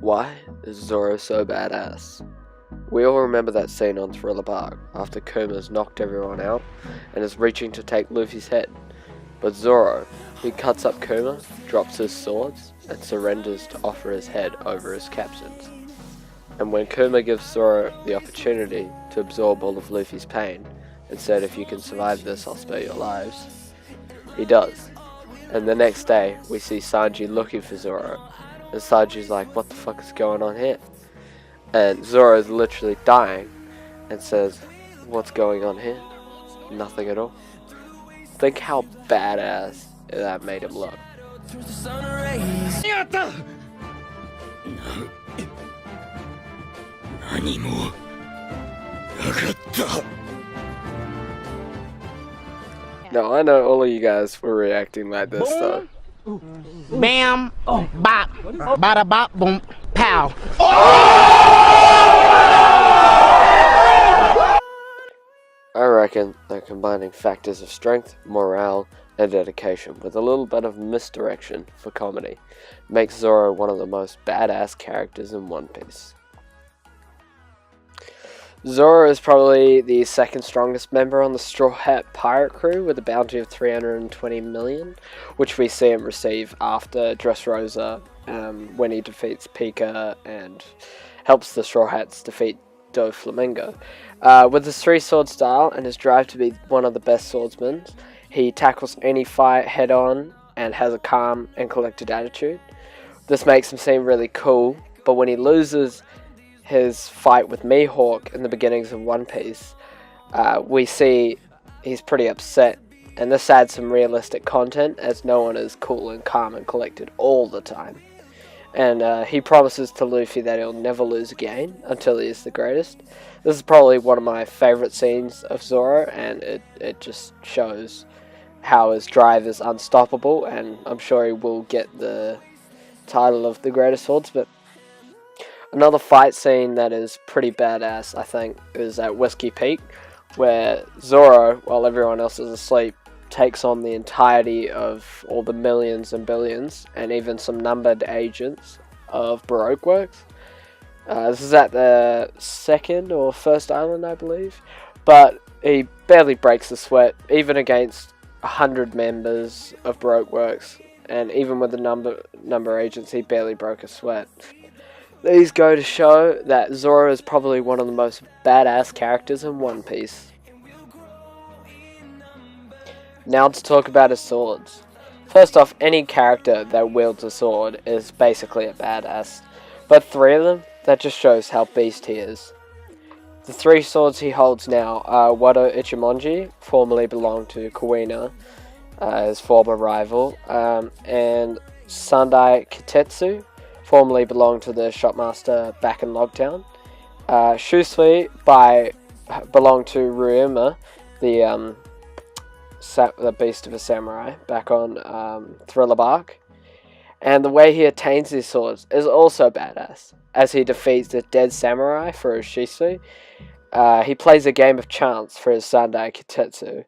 Why is Zoro so badass? We all remember that scene on Thriller Bark after Kuma's knocked everyone out and is reaching to take Luffy's head. But Zoro, he cuts up Kuma, drops his swords, and surrenders to offer his head over his captain's. And when Kuma gives Zoro the opportunity to absorb all of Luffy's pain and said, "If you can survive this, I'll spare your lives," he does. And the next day, we see Sanji looking for Zoro, and Sanji's like, "What the fuck is going on here?" And Zoro is literally dying and says, "What's going on here? Nothing at all." Think how badass that made him look. Now I know all of you guys were reacting like this though. Bam, bop, bada bop, boom, pow. I reckon that combining factors of strength, morale, and dedication with a little bit of misdirection for comedy makes Zoro one of the most badass characters in One Piece. Zoro is probably the second strongest member on the Straw Hat pirate crew with a bounty of 320 million, which we see him receive after Dressrosa when he defeats Pika and helps the Straw Hats defeat Doflamingo. With his three-sword style and his drive to be one of the best swordsmen, he tackles any fight head-on and has a calm and collected attitude. This makes him seem really cool, but when he loses his fight with Mihawk in the beginnings of One Piece, we see he's pretty upset, and this adds some realistic content as no one is cool and calm and collected all the time. And he promises to Luffy that he'll never lose again until he is the greatest. This is probably one of my favourite scenes of Zoro, and it just shows how his drive is unstoppable, and I'm sure he will get the title of the greatest swordsman. Another fight scene that is pretty badass, I think, is at Whiskey Peak, where Zoro, while everyone else is asleep, takes on the entirety of all the millions and billions, and even some numbered agents of Baroque Works. This is at the second or first island, I believe, but he barely breaks a sweat, even against 100 members of Baroque Works, and even with the number agents, he barely broke a sweat. These go to show that Zoro is probably one of the most badass characters in One Piece. Now to talk about his swords. First off, any character that wields a sword is basically a badass, but three of them, that just shows how beast he is. The three swords he holds now are Wado Ichimonji, formerly belonged to Kuina, his former rival, and Sandai Kitetsu, formerly belonged to the Shopmaster back in Logtown. Shusui belonged to Ryuma, the beast of a samurai, back on Thriller Bark. And the way he attains these swords is also badass. As he defeats the dead samurai for his Shisui, he plays a game of chance for his Sandai Kitetsu.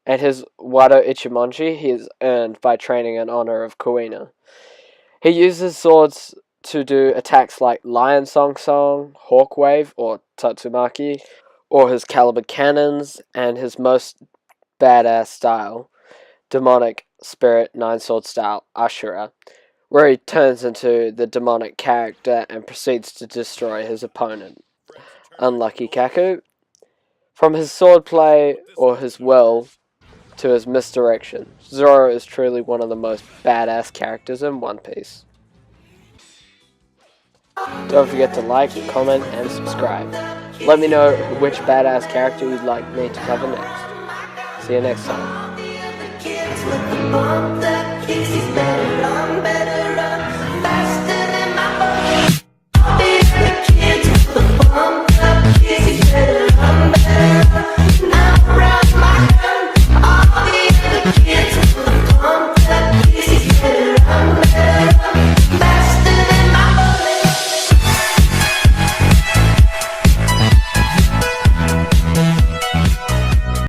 And his Wado Ichimonji he has earned by training in honor of Kuina. He uses swords to do attacks like Lion Song Song, Hawk Wave, or Tatsumaki, or his caliber cannons, and his most badass style, demonic spirit 9-sword style Ashura, where he turns into the demonic character and proceeds to destroy his opponent. Unlucky Kaku. From his swordplay or his will to his misdirection, Zoro is truly one of the most badass characters in One Piece. Don't forget to like, comment, and subscribe. Let me know which badass character you'd like me to cover next. See you next time.